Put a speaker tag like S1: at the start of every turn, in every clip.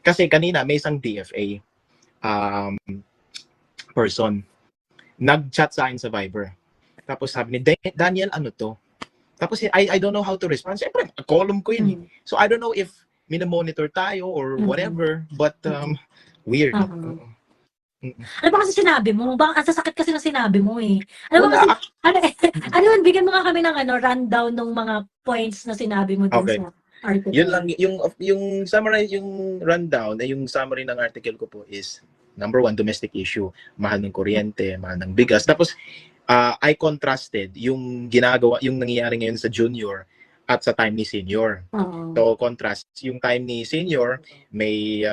S1: Kasi kanina may isang DFA um, person nag-chat sa akin sa Viber. Tapos sabi ni Daniel, ano to? Tapos I don't know how to respond. Siyempre, column ko yun. So I don't know if mina-monitor tayo or whatever, but weird.
S2: Ano ba kasi sinabi mo? Baka ang sasakit kasi ng sinabi mo eh. Ano ba
S1: Wala.
S2: kasi, ano yun, bigyan mo nga kami ng rundown ng mga points na sinabi mo dun
S1: Okay.
S2: sa article.
S1: Yun lang, yung summary, yung rundown, yung summary ng article ko po is, number 1, domestic issue. Mahal ng kuryente, mahal ng bigas. Tapos, I contrasted yung ginagawa, yung nangyayari ngayon sa junior at sa time ni senior. So, contrast, yung time ni senior, we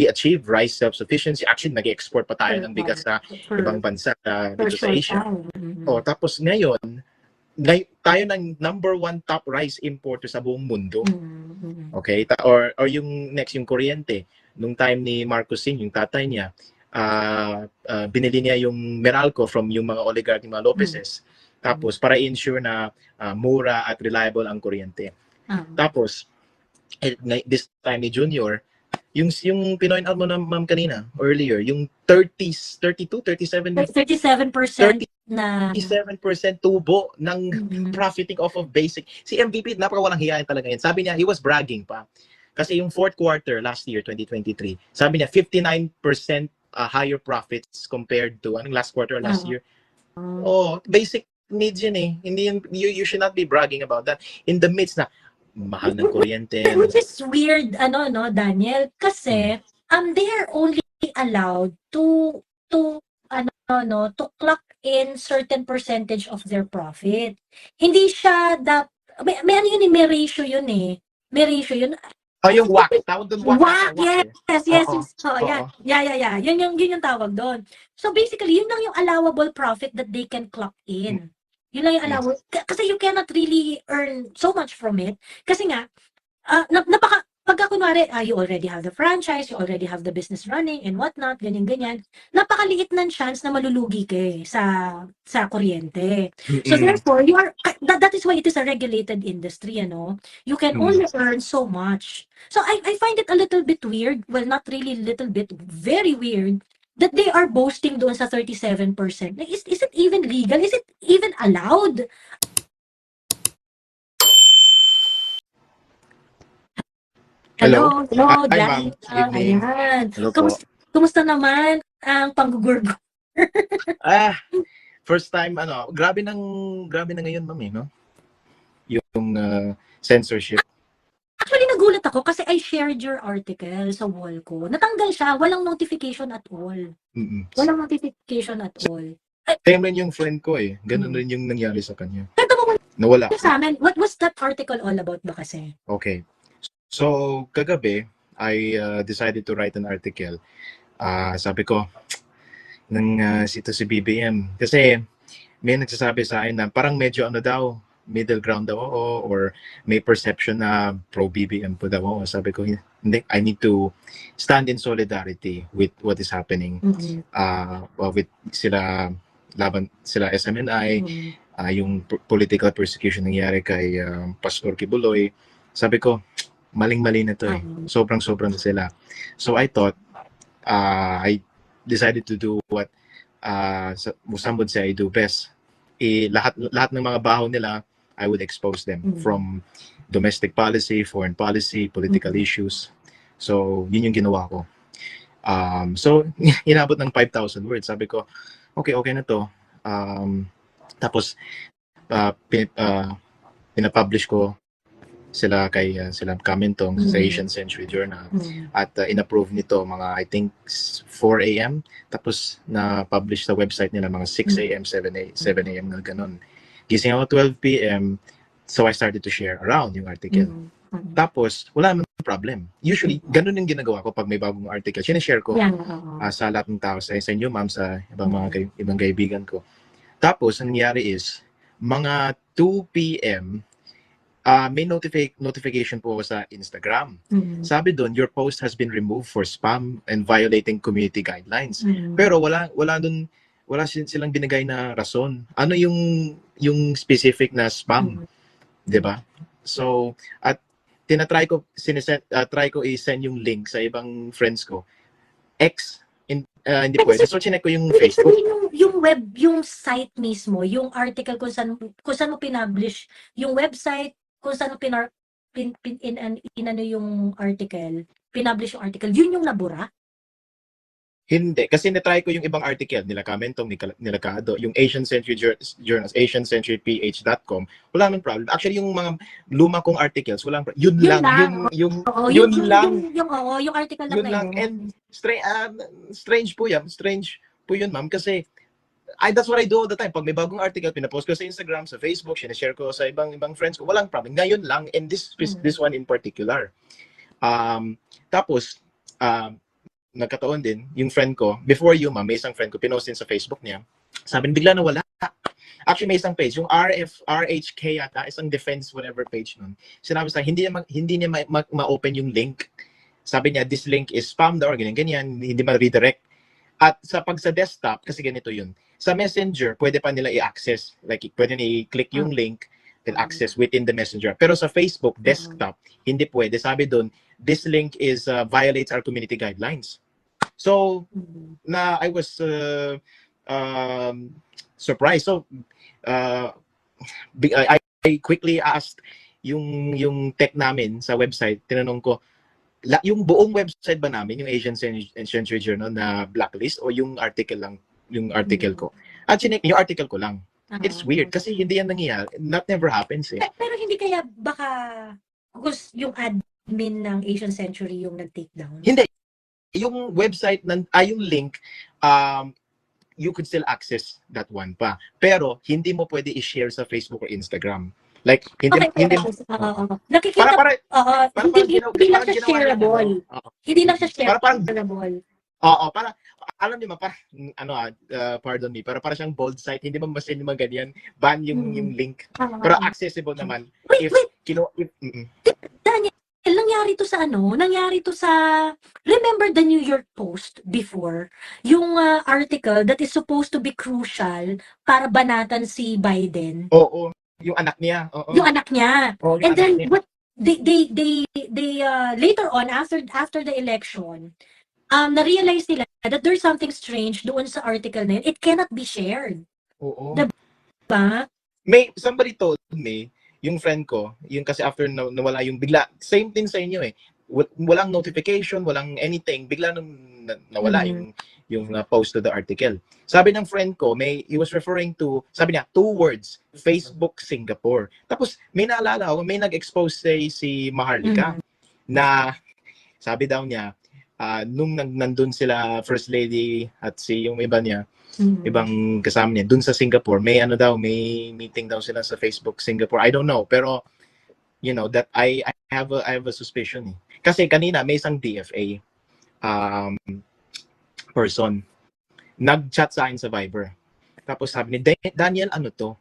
S1: achieve rice self-sufficiency. Actually, nag-export pa tayo ng bigas sa ibang bansa dito sa Asia. Tapos ngayon, tayo ng number 1 top rice importer sa buong mundo. Okay? Or yung next, yung kuryente. Nung time ni Marcos Sr., yung tatay niya, binili niya yung Meralco from yung mga oligarch, mga Lopezes. Tapos, para ensure na mura at reliable ang kuryente. Tapos, this time ni Junior, yung pinoint out mo na ma'am kanina, earlier, yung 37% na 37% tubo ng profiting off of basic. Si MVP, napakawalang hiyain talaga yan. Sabi niya, he was bragging pa. Kasi yung fourth quarter last year, 2023, sabi niya 59% higher profits compared to last quarter last year. Basic needs yun eh. Hindi yun, you should not be bragging about that. In the midst na mahal ng kuryente.
S2: Which is weird, Daniel, kasi they are only allowed to clock in certain percentage of their profit. Hindi siya may ano yun, may ratio yun eh. May ratio yun.
S1: Yung WAC. Tawag doon WAC.
S2: Yes. Yeah. Yun yung tawag doon. So basically, yun lang yung allowable profit that they can clock in. Yun lang yung allowable. Kasi you cannot really earn so much from it. Kasi nga, pagka kunwari, you already have the franchise, you already have the business running and whatnot, ganyan. Napakaliit ng chance na malulugi ka sa kuryente. So therefore, that is why it is a regulated industry, You can only earn so much. So I find it a little bit weird, well, not really little bit, very weird, that they are boasting doon sa 37%. Is it even legal? Is it even allowed? Hello,
S1: Hi, ma'am.
S2: Ayan.
S1: Hello po.
S2: Kumusta naman ang panggugurgur?
S1: First time, grabe na ngayon, ma'am, no? Yung censorship.
S2: Actually, nagulat ako kasi I shared your article sa wall ko. Natanggal siya, walang notification at all. Walang notification at all.
S1: Same rin yung friend ko eh. Ganun rin yung nangyari sa kanya.
S2: Nawala. Sa amin, what was that article all about ba kasi?
S1: Okay. So, kagabi, I decided to write an article. Sabi ko, ito si BBM. Kasi may nagsasabi sa akin na parang medyo middle ground daw ako or may perception na pro-BBM po daw ako. Sabi ko, hindi, I need to stand in solidarity with what is happening. With sila SMNI, yung political persecution nangyari kay Pastor Kibuloy. Sabi ko, maling-mali na to eh. Sobrang-sobrang na sila. So I thought, I decided to do what some would say I do best. Lahat ng mga baho nila, I would expose them from domestic policy, foreign policy, political issues. So, yun yung ginawa ko. So, inabot ng 5,000 words. Sabi ko, okay na to. Tapos, pinapublish ko sila sila Kamintong sa Asian Century Journal at inapprove nito mga I think 4 AM tapos na-publish sa website nila mga 6 AM 7 AM na ganun. Gising ako 12 PM, so I started to share around yung article. Tapos wala namang problem. Usually ganun yung ginagawa ko pag may bagong article. Sinishare ko sa lahat ng tao, sa inyo ma'am, sa ibang kaibigan ko. Tapos ang nangyari is mga 2 PM may notification po sa Instagram. Sabi doon, your post has been removed for spam and violating community guidelines. Pero wala silang binigay na rason. Ano yung specific na spam? 'Di ba? So, at try ko i-send yung link sa ibang friends ko. Hindi
S2: Pwede
S1: pwede. So, chinek ko yung
S2: Ibig
S1: Facebook.
S2: sabihin yung web, yung site mismo, yung article kung saan mo pinublish, yung website kung saan mo inano yung article, pinublish yung article, yun yung nabura?
S1: Hindi. Kasi na-try ko yung ibang article nila Kamentong, nila Kado, yung Asian Century Journals, asiancenturyph.com, wala naman problem. Actually, yung mga luma kong articles, wala naman problem. Yun lang.
S2: Oo,
S1: Yun lang.
S2: yung article lang
S1: Yun
S2: na
S1: lang.
S2: yun.
S1: And strange po yan. Strange po yun, ma'am. Kasi that's what I do all the time. Pag may bagong article, pinapost ko sa Instagram, sa Facebook, sinashare ko sa ibang friends ko, walang problem. Ngayon lang, and this one in particular. Tapos, nagkataon din, yung friend ko, before you, ma'am, may isang friend ko, pinost din sa Facebook niya. Sabi niya, bigla nawala. Actually, may isang page, yung RHK yata, isang defense whatever page nun. Sinabi sa hindi niya ma-open yung link. Sabi niya, this link is spam daw, or ganyan, hindi ma-redirect. At sa desktop, kasi ganito yun. Sa Messenger, pwede pa nila i-access. Like, pwede nila i-click yung link, then access within the Messenger. Pero sa Facebook, desktop, hindi pwede. Sabi doon, this link is violates our community guidelines. So, I was surprised. So, I quickly asked yung tech namin sa website, tinanong ko, yung buong website ba namin, yung Asian Century Journal na blacklist o yung article lang, yung article ko? At chinek yung article ko lang. It's weird kasi hindi yan nangyayari. That never happens eh.
S2: Pero hindi kaya baka yung admin ng Asian Century yung nag-take down?
S1: Hindi. Yung website, yung link, you could still access that one pa. Pero hindi mo pwede i-share sa Facebook or Instagram. Like, hindi
S2: nakikita, hindi lang siya shareable. Hindi lang siya shareable.
S1: Para alam niyo para pardon me, para siyang bold site, hindi man mas hindi ganyan, ban yung link. Pero accessible naman.
S2: Daniel, nangyari to sa remember the New York Post before, yung article that is supposed to be crucial para banatan si Biden.
S1: Oo. Yung anak niya.
S2: Yung anak niya. And then what they later on after the election, na-realize nila that there's something strange doon sa article na yun. It cannot be shared.
S1: Oo.
S2: Diba?
S1: Somebody told me, yung friend ko, yung kasi after nawala yung bigla, same thing sa inyo eh. Walang notification, walang anything, bigla nung nawala yung post to the article. Sabi ng friend ko, he was referring to, sabi niya, 2 words, Facebook Singapore. Tapos may naalala ako, may nag-expose si Maharlika na sabi daw niya, nung nandun sila First Lady at yung iba niya, ibang kasama niya, dun sa Singapore, may meeting daw sila sa Facebook Singapore. I don't know, pero that I have a suspicion. Kasi kanina may isang DFA person nag-chat sa akin sa Viber. Tapos sabi ni Daniel, ano to?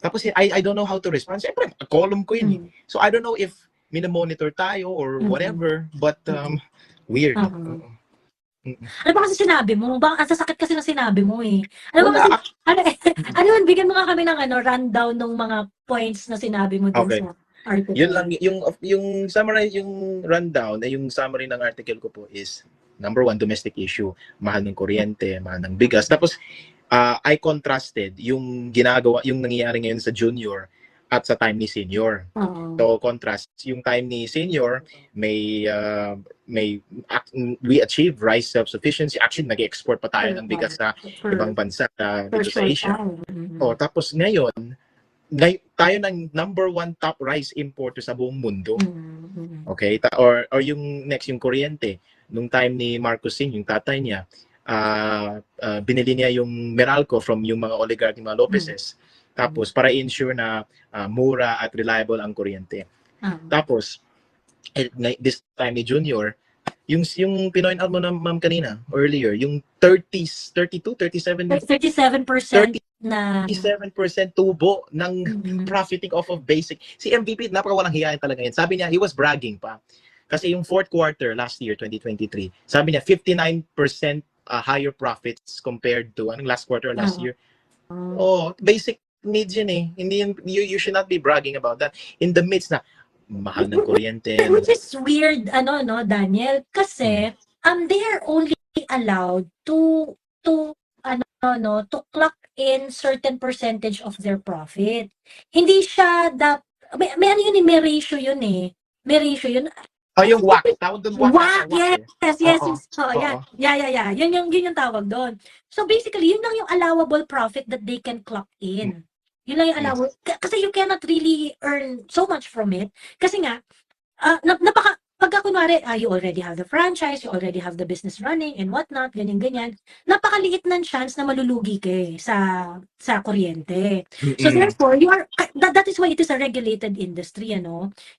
S1: Tapos I don't know how to respond. Siyempre, column ko yun. So I don't know if mina-monitor tayo or whatever, but weird.
S2: Ano ba kasi sinabi mo? Ang sasakit kasi ng sinabi mo eh. Ano ba kasi, bigyan mo nga kami ng rundown ng mga points na sinabi mo dun sa article.
S1: Yun lang, yung summary, yung rundown, yung summary ng article ko po is, number 1, domestic issue. Mahal ng kuryente, mahal ng bigas. Tapos, I contrasted yung nangyayari ngayon sa junior at sa time ni senior. So contrast, yung time ni senior, we achieve rice self-sufficiency. Actually, nag-export pa tayo ng bigas sa ibang bansa dito sa Asia. Tapos ngayon, tayo ng number 1 top rice importer sa buong mundo. Okay? Or yung next, yung kuryente. Nung time ni Marcos Sr., yung tatay niya, binili niya yung Meralco from yung mga oligarch, mga Lopezes. Tapos, para i-ensure na mura at reliable ang kuryente. Tapos, this time ni Junior, yung pinoint out mo na ma'am kanina, earlier, yung 37% na 37% tubo ng profiting off of basic. Si MVP, napakawalang hiyain talaga yan. Sabi niya, he was bragging pa. Kasi yung 4th quarter last year, 2023, sabi niya, 59% higher profits compared to last quarter last year. Basic needs yun eh. Hindi you should not be bragging about that. In the midst na mahal ng kuryente.
S2: Which is weird, no, Daniel, kasi they are only allowed to to clock in certain percentage of their profit. Hindi siya may ano yun, may ratio yun eh. May ratio yun.
S1: Yung WAC. Tawag doon WAC ata.
S2: WAC, yes, yes,
S1: Oo.
S2: yes. Oh,
S1: Oo.
S2: yeah. Yun yung tawag doon. So basically, yun lang yung allowable profit that they can clock in. Yun lang yung allowable. Kasi you cannot really earn so much from it. Kasi nga, pagka kunwari, you already have the franchise, you already have the business running and whatnot, ganyan. Napakaliit ng chance na malulugi ka sa kuryente. So therefore, that is why it is a regulated industry,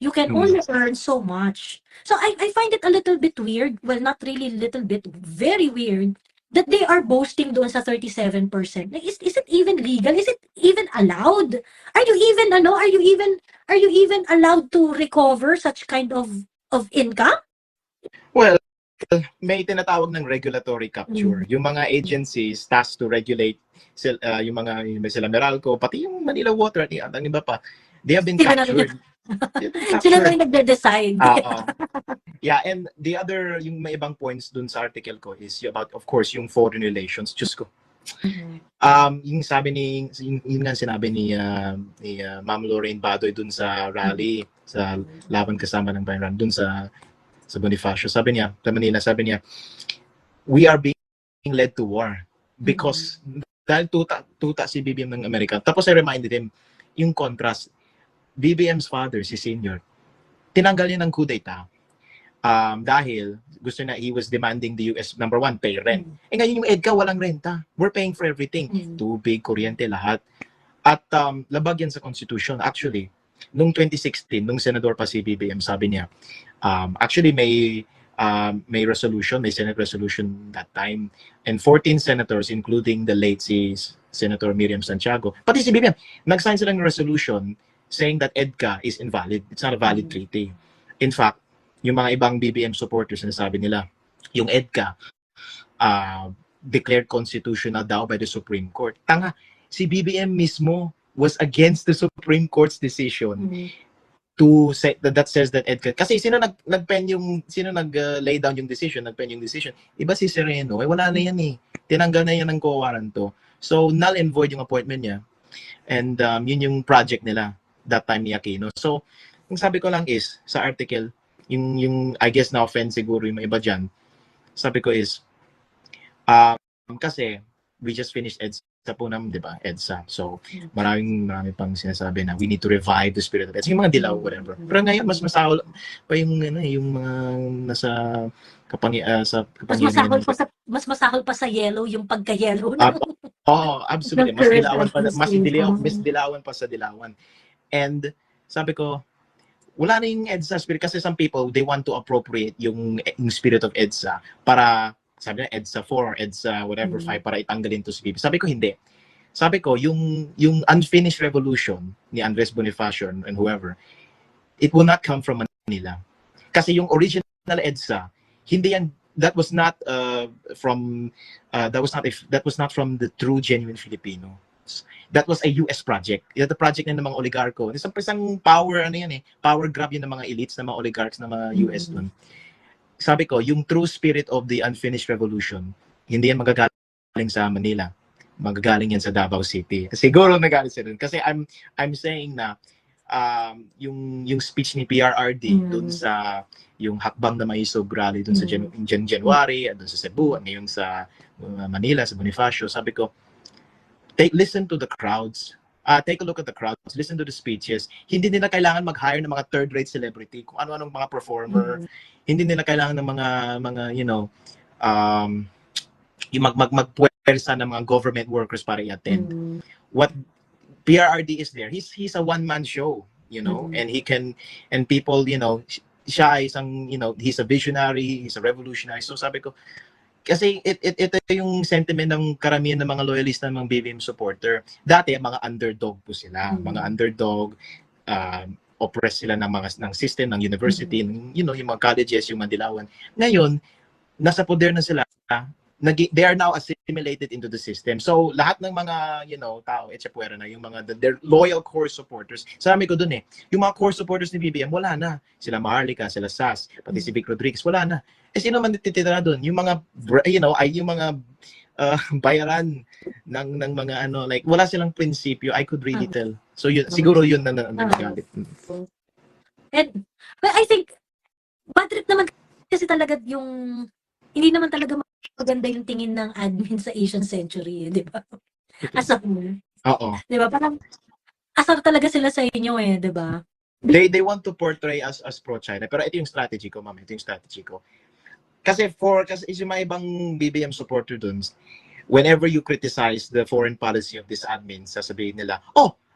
S2: You can only earn so much. So I find it a little bit weird, well, not really little bit, very weird, that they are boasting doon sa 37%. Like, is it even legal? Is it even allowed? Are you even allowed to recover such kind of income?
S1: Well, may tinatawag ng regulatory capture. Yung mga agencies tasked to regulate yung sila Meralco, pati yung Manila Water at ang iba pa, they have been captured.
S2: Sila na yung nagde-decide.
S1: Yeah, and the other, yung may ibang points dun sa article ko is about, of course, yung foreign relations. Diyos ko. Yung sabi yung nga sinabi ni Ma'am Lorraine Badoy dun sa rally, sa laban kasama ng Bayan dun sa Bonifacio. Sabi niya, sa Manila, sabi niya, we are being led to war because dahil tuta si BBM ng Amerika. Tapos I reminded him, yung contrast, BBM's father, si Senior, tinanggal niya ng coup d'etat dahil gusto na, he was demanding the US, number one, pay rent. Ngayon yung EDCA, walang renta. We're paying for everything. Tubig, kuryente, lahat. At labag yan sa Constitution. Actually, nung 2016, nung senador pa si BBM, sabi niya, actually may resolution, may Senate resolution that time, and 14 senators, including the late si Senator Miriam Santiago, pati si BBM, nag-sign sila ng resolution saying that EDCA is invalid. It's not a valid treaty. In fact, yung mga ibang BBM supporters, sinasabi nila, yung EDCA declared constitutional daw by the Supreme Court. Tanga, si BBM mismo was against the Supreme Court's decision to say that says that EDCA, kasi sino nag-lay down yung decision, nag-pen yung decision, iba si Sereno, wala na yan eh. Tinanggal na yan ng co-warranto. So, null and void yung appointment niya. And yun yung project nila that time ni Aquino. So, yung sabi ko lang is, sa article, yung I guess na offend siguro yung iba dyan, sabi ko is, kasi we just finished EDSA po naman, di ba? EDSA. So, marami pang sinasabi na we need to revive the spirit of EDSA. Yung mga dilaw, whatever. Pero ngayon, mas masahol pa yung mga nasa kapangyarihan.
S2: Mas masahol pa sa yellow, yung pagka-yellow.
S1: Absolutely. Mas dilawan pa sa dilawan. And sabi ko, wala na yung EDSA spirit kasi some people, they want to appropriate yung spirit of EDSA para, sabi na EDSA 4 or EDSA whatever 5 para itanggalin to si BBM. Sabi ko hindi. Sabi ko yung unfinished revolution ni Andres Bonifacio and whoever, it will not come from Manila. Kasi yung original EDSA, hindi yan, that was not from the true genuine Filipino. That was a US project. The project ng mga oligarko. Isang power power grab yun ng mga elites, ng mga oligarchs, ng mga US dun. Sabi ko, yung true spirit of the unfinished revolution, hindi yan magagaling sa Manila. Magagaling yan sa Davao City. Siguro nagaling sila dun. Kasi I'm saying na yung speech ni PRRD dun sa yung hakbang na maisog rally dun sa January, dun sa Cebu, at ngayon sa Manila, sa Bonifacio, sabi ko, listen to the crowds. Take a look at the crowds. Listen to the speeches. Hindi nila kailangan mag-hire ng mga third-rate celebrity, kung ano-anong mga performer. Hindi nila kailangan ng mga yung magpuwersa ng mga government workers para i-attend. What PRRD is there, he's a one-man show, and he can, and people, siya ay isang, he's a visionary, he's a revolutionary. So sabi ko, kasi ito yung sentiment ng karamihan ng mga loyalista ng mga BBM supporter. Dati, mga underdog po sila. Mga underdog, oppressed sila ng system, ng university, yung mga colleges, yung Mandilawan. Ngayon, nasa poder na sila, they are now assimilated into the system. So lahat ng mga tao etchepuera na yung mga their loyal core supporters. Sabi ko dun yung mga core supporters ni BBM wala na. Sila Maharlika, sila Sas, pati si Vic Rodriguez wala na. Sino man titira doon? Yung mga ay yung mga bayaran ng mga like wala silang prinsipyo. I could really tell. So yun siguro yun na nagalit.
S2: And but I think bad trip naman kasi talaga yung hindi naman talaga maganda yung tingin ng admin sa Asian Century, di ba? As a whole.
S1: Oo.
S2: Di ba? Parang asar talaga sila sa inyo di ba?
S1: They want to portray us as pro-China. Pero ito yung strategy ko, ma'am. Ito yung strategy ko. Kasi yung mga ibang BBM supporter dun, whenever you criticize the foreign policy of this admin, sasabihin nila,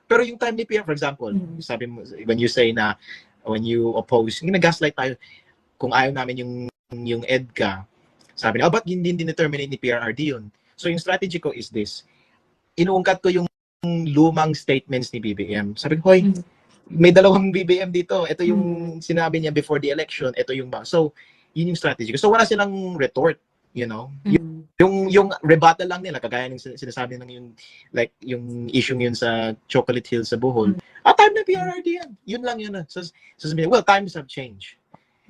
S1: pero yung time ni PR, for example, sabi mo, when you say na, when you oppose, nag-gaslight tayo, kung ayaw namin yung EDCA, sabi niya, ba't hindi determinate ni PRRD yun? So yung strategy ko is this, inuungkat ko yung lumang statements ni BBM. Sabi ko, hoy, may dalawang BBM dito. Ito yung sinabi niya before the election. Ito yung So, yun yung strategy ko. So, wala silang retort, Yung rebuttal lang nila, kagaya ng sinasabi ng yung issue yun sa Chocolate Hill sa Bohol. Time na PRRD yan. Yun lang yun. So sasabihin, well, times have changed.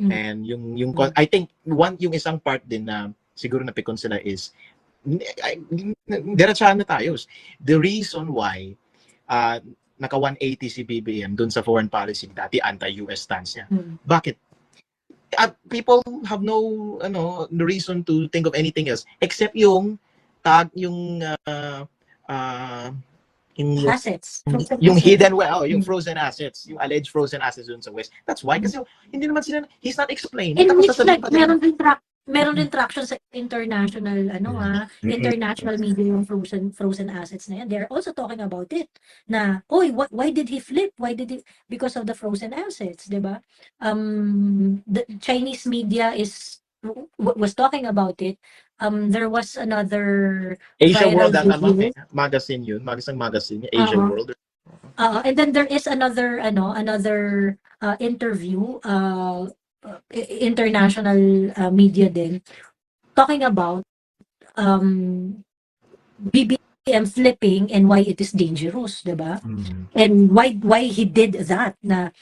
S1: And yung I think yung isang part din na siguro napikon sila is diretsahan na tayo. The reason why naka 180 si BBM dun sa foreign policy dati anti-US stance niya. Bakit? People have no reason to think of anything else except yung
S2: assets.
S1: Yung hidden yung frozen assets, yung alleged frozen assets dun sa West. That's why kasi hindi naman sila he's not explaining.
S2: And which meron din traction sa international international media yung frozen assets na yan. They're also talking about it na why did he flip? Because of the frozen assets, 'di ba? The Chinese media was talking about it. There was another
S1: Asia
S2: viral
S1: World
S2: video.
S1: magazine yun, magazine Asia World.
S2: And then there is another interview international media din talking about BBM flipping and why it is dangerous, 'di ba? And why he did that na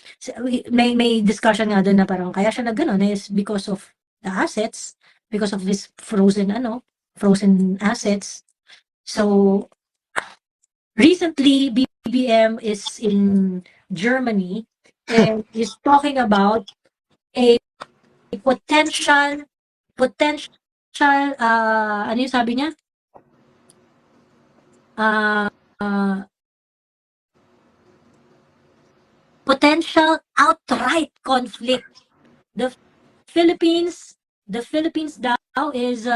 S2: may discussion nga doon na parang kaya siya nagganon is because of the assets, because of this frozen assets. So recently BBM is in Germany and is talking about a potential ano yung sabi niya? Potential outright conflict. The Philippines daw is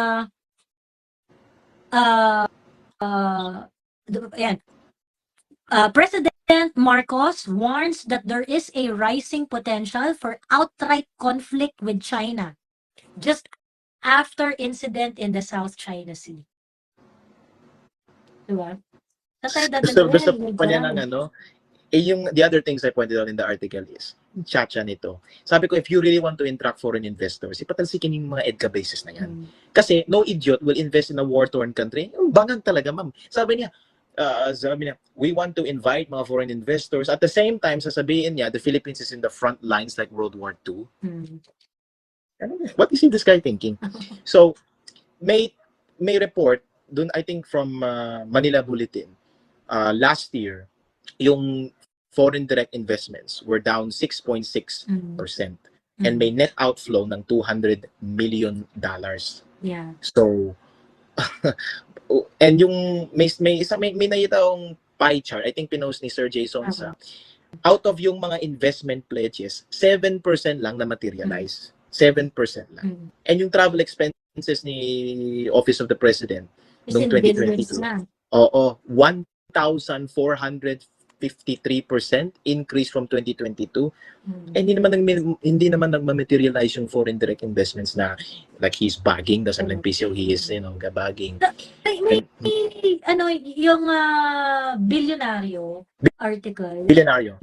S2: President Marcos warns that there is a rising potential for outright conflict with China just after incident in the South China Sea. Diba?
S1: Gusto pa niya ng yung the other things I pointed out in the article is chacha nito. Sabi ko, if you really want to attract foreign investors, ipatalsikin yung mga EDCA bases na yan. Kasi no idiot will invest in a war-torn country. Yung bangan talaga, ma'am. Sabi niya, we want to invite mga foreign investors. At the same time, sasabihin niya, the Philippines is in the front lines like World War II. What is this guy thinking? So, may report, dun I think from Manila Bulletin, last year, yung foreign direct investments were down 6.6%. And may net outflow ng $200 million.
S2: Yeah.
S1: So, and yung may nakita akong pie chart, I think pinost ni Sir Jason sa out of yung mga investment pledges, 7% lang na materialize. 7% lang. And yung travel expenses ni Office of the President noong 2022. 1,453% increase from 2022. And hindi naman nagma-materialize yung foreign direct investments na like he's bagging, doesn't like PCO, he is bagging.
S2: Yung Bilyonaryo article.
S1: Bilyonaryo.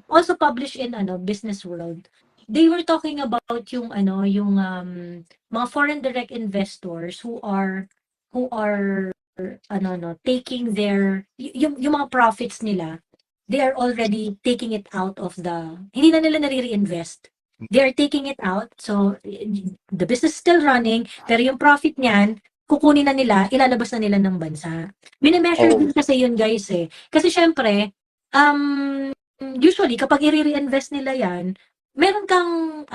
S2: Also published in Business World. they were talking about yung mga foreign direct investors who are taking yung mga profits nila, they are already taking it out of hindi na nila nare-reinvest. They are taking it out. So, the business is still running, pero yung profit niyan, kukunin na nila, ilalabas na nila ng bansa. Mini-measure din kasi yun, guys, eh. Kasi syempre, usually, kapag i-reinvest nila yan, meron kang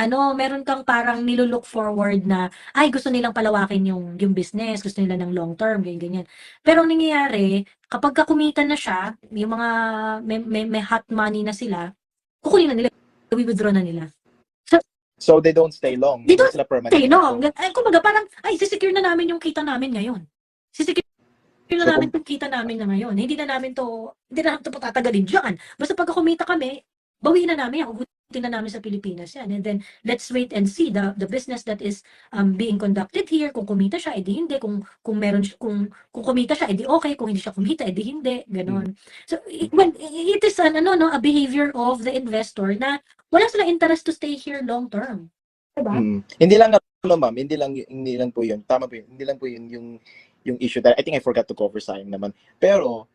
S2: parang nilulook forward na, ay, gusto nilang palawakin yung business, gusto nila ng long term, ganyan, ganyan. Pero ang nangyayari, kapag kumita na siya, yung mga may hot money na sila, kukunin na nila, withdraw na nila.
S1: So they don't stay long.
S2: They don't
S1: sila permanent.
S2: stay long. Kumbaga, parang, ay, sisecure na namin yung kita namin ngayon. Sisecure na namin yung kita namin na ngayon. Hindi na namin to patatagalin dyan. Basta pag kumita kami, bawiin na namin yan. Ugutin na namin sa Pilipinas yan. And then, let's wait and see the business that is being conducted here. Kung kumita siya, edi hindi. Kung kumita siya, edi okay. Kung hindi siya kumita, edi hindi. Ganon. So, it is a behavior of the investor na wala sila interest to stay here long term. Diba?
S1: Hindi lang ma'am, hindi lang po 'yun. Tama po 'yun. Hindi lang po 'yun yung issue that I think I forgot to cover sayang naman. Pero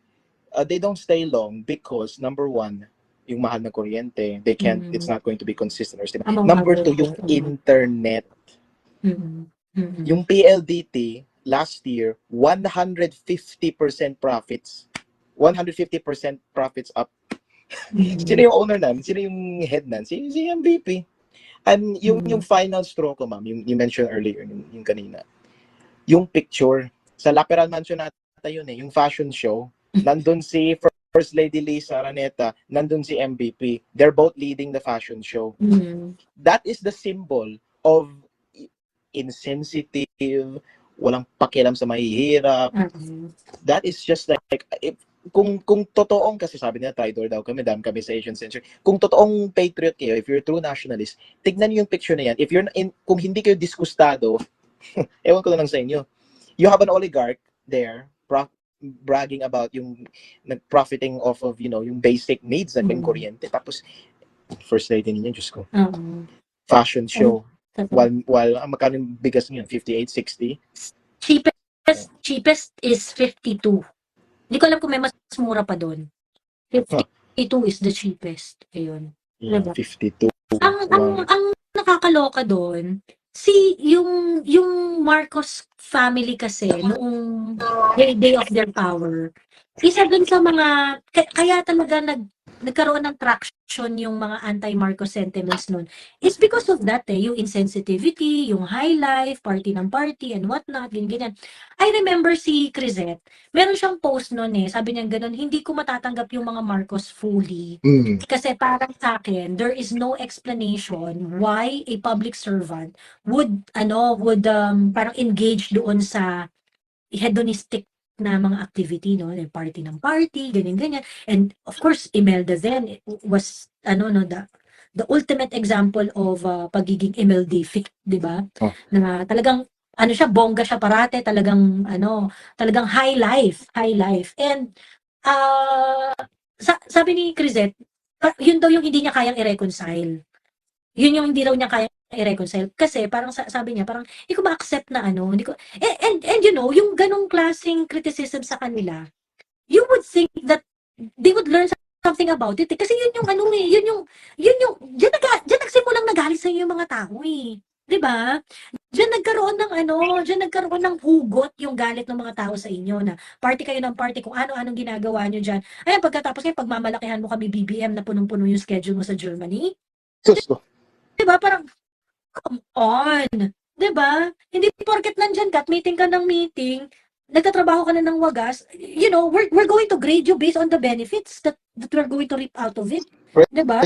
S1: they don't stay long because number one, yung mahal na kuryente, they can't it's not going to be consistent or stable. Number two, yung internet. Yung PLDT last year 150% profits. 150% profits up. Sino yung owner nan? Sino yung head nan? Si MVP. And yung final straw ko, ma'am, yung mentioned earlier, yung kanina. Yung picture, sa Laperal Mansion nata yun yung fashion show. Nandun si First Lady Lisa Araneta, nandun si MVP. They're both leading the fashion show. That is the symbol of insensitive, walang pakialam sa mahihirap. That is just like, kung totoong, kasi sabi nila traitor daw kami, dam kami sa Asian century. Kung totoong patriot kayo, if you're a true nationalist, tignan niyo yung picture na yan. If you're kung hindi kayo diskustado, ewan ko na lang sa inyo. You have an oligarch there bragging about yung nag-profiting off of, yung basic needs na yung kuryente. Tapos first lady niya, Diyos ko. Fashion show. While magkano yung bigas niya? 58, 60?
S2: Cheapest is 52. Hindi ko alam kung may mas mura pa doon. 52 is the cheapest. Ayun.
S1: Yeah,
S2: diba?
S1: 52.
S2: Ang nakakaloka doon, yung Marcos family kasi, noong day of their power, isa dun sa mga, kaya talaga nagkaroon ng traction yung mga anti-Marcos sentiments nun, is because of that yung insensitivity, yung high life, party ng party, and whatnot, ganyan. I remember si Crisette, meron siyang post nun sabi niya ganun, hindi ko matatanggap yung mga Marcos fully. Kasi parang sa akin, there is no explanation why a public servant would parang engage doon sa hedonistic na mga activity, no? Party ng party, ganyan. And of course, Imelda then was, the ultimate example of pagiging MLD-fic, di ba? Na talagang, bongga siya parate, talagang high life. And, sabi ni Crisette, yun daw yung hindi niya kayang i-reconcile. Yun yung hindi daw niya kayang i-reconcile. Kasi parang sabi niya, parang hindi ko ma-accept na hindi ko, and yung ganong klaseng criticism sa kanila, you would think that they would learn something about it. Kasi yun yung diyan nagsimulang nagalit sa yung mga tao Diba? Diyan nagkaroon ng hugot yung galit ng mga tao sa inyo na party kayo ng party kung ano-anong ginagawa nyo dyan. Ayan, pagkatapos kayo, pagmamalakihan mo kami BBM na punong-puno yung schedule mo sa Germany. Diba? Parang, come on. Diba? Hindi porket nandyan ka at meeting ka ng meeting, nagtatrabaho ka na ng wagas, we're going to grade you based on the benefits that we're going to reap out of it. Diba?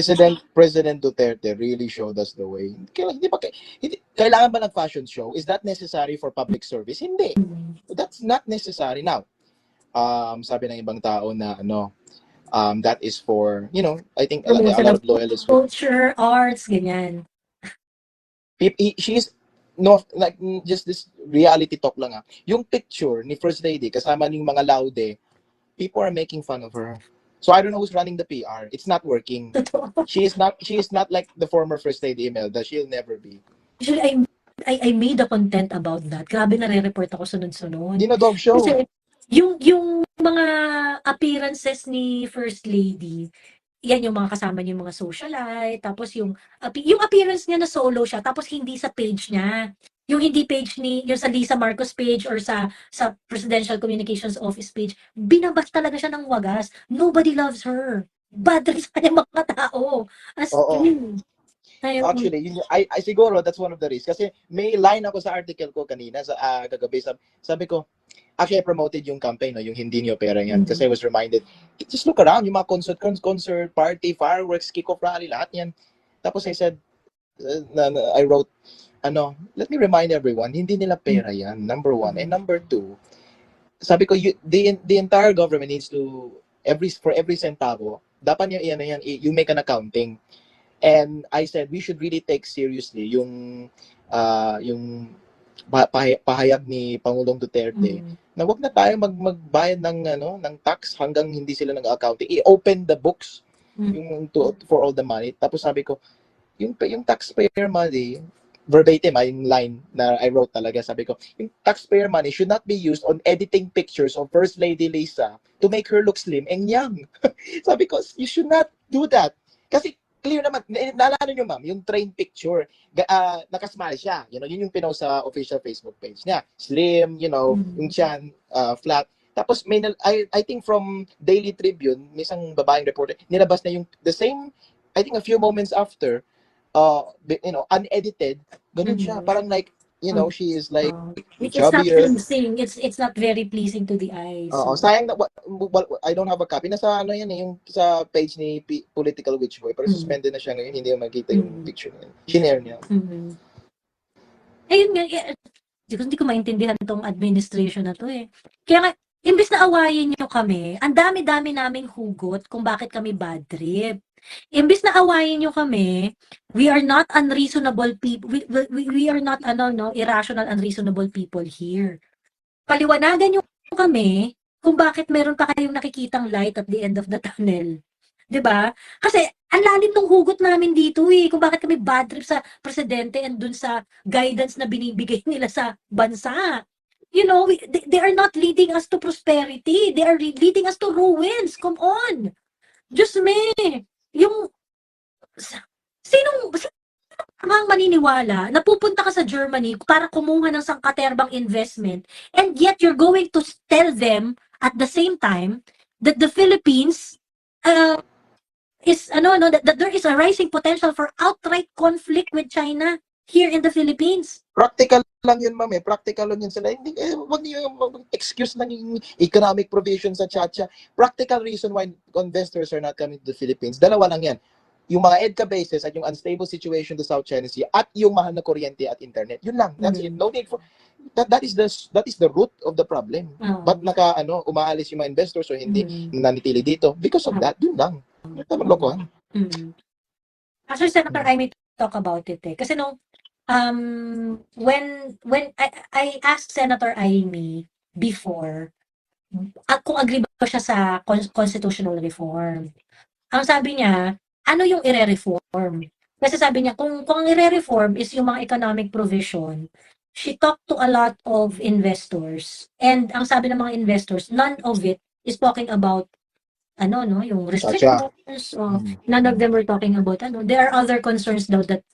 S1: President Duterte really showed us the way. Kailangan ba ng fashion show? Is that necessary for public service? Hindi. That's not necessary. Now, sabi ng ibang tao na that is for, I think a lot of loyalists.
S2: Culture, arts, ganyan.
S1: She's just this reality talk lang Yung picture ni First Lady kasama ng mga laude, people are making fun of her. So I don't know who's running the PR. It's not working.
S2: Totoo.
S1: She is not like the former First Lady Imelda. She'll never be.
S2: Actually, I made a content about that. Grabe, nare-report ako sunod-sunod.
S1: Dog show.
S2: Kasi, yung mga appearances ni First Lady, yan yung mga kasama niya, yung mga socialite, tapos yung appearance niya na solo siya, tapos hindi sa page niya. Yung hindi page yung sa Lisa Marcos page or sa Presidential Communications Office page, binabas talaga siya ng wagas. Nobody loves her. Bad trip sa kanya mga tao. As in.
S1: Actually, yun, I siguro that's one of the risks. Kasi may line ako sa article ko kanina, sa kagabi, sabi ko, actually I promoted yung campaign, no, yung hindi niyo pera yan. Kasi I was reminded, just look around, yung mga concert, party, fireworks, kick-off rally, lahat yan. Tapos I said, I wrote, let me remind everyone, hindi nila pera yan, number one. And number two, sabi ko, the entire government needs to, for every centavo, dapat you make an accounting. And I said, we should really take seriously yung pahayag ni Pangulong Duterte na wag na tayo magbayad ng tax hanggang hindi sila nag-accounting. I-open the books for all the money. Tapos sabi ko, yung taxpayer money, verbatim, yung line na I wrote talaga, sabi ko, yung taxpayer money should not be used on editing pictures of First Lady Lisa to make her look slim and young. Sabi ko, you should not do that. Kasi clear naman, naalala nyo ma'am, yung train picture, nakasmile siya, yun yung pinost sa official Facebook page niya. Slim, yung tiyan, flat. Tapos I think from Daily Tribune, may isang babaeng reporter, nilabas na yung the same, I think a few moments after, unedited, ganun siya. Parang like, she is like
S2: it's not
S1: chubbier.
S2: pleasing. It's not very pleasing to the eyes.
S1: Sayang na, I don't have a copy. Nasa yung sa page ni Political Witch Boy, pero suspended na siya ngayon, hindi mo makita yung picture niya. Shinare niya.
S2: Ayun nga, hindi ko maintindihan tong administration na to eh. Kaya nga, imbis na awayin nyo kami, ang dami-dami naming hugot kung bakit kami bad trip. Imbis na awayin nyo kami, we are not unreasonable people. We are not irrational, unreasonable people here. Paliwanagan nyo kami kung bakit meron pa kayong nakikitang light at the end of the tunnel. 'Di ba? Kasi ang lalim ng hugot namin dito eh, kung bakit kami bad trip sa presidente and dun sa guidance na binibigay nila sa bansa. They are not leading us to prosperity. They are leading us to ruins. Come on. Diyos me. Sinong ang maniniwala na pupunta ka sa Germany para kumuha ng sangkaterbang investment and yet you're going to tell them at the same time that the Philippines that there is a rising potential for outright conflict with China here in the Philippines.
S1: Practical lang yun, ma'am. Practical lang yun sila. Hindi, wag niyo excuse lang yung economic provisions sa Chacha. Practical reason why investors are not coming to the Philippines. Dalawa lang yan. Yung mga EDCA bases at yung unstable situation to South China Sea at yung mahal na kuryente at internet. Yun lang. That's it. No need for that is the root of the problem. But umaalis yung mga investors o hindi nanitili dito because of that. Yun lang. Tamang lokohan.
S2: Actually, Senator, I may talk about it eh. Kasi when I asked Senator Amy before kung agree ba siya sa constitutional reform. Ang sabi niya, ano yung ire-reform? Kasi sabi niya, kung ang ire-reform is yung mga economic provision, she talked to a lot of investors. And ang sabi ng mga investors, none of it is talking about yung restrictions. None of them were talking about there are other concerns though that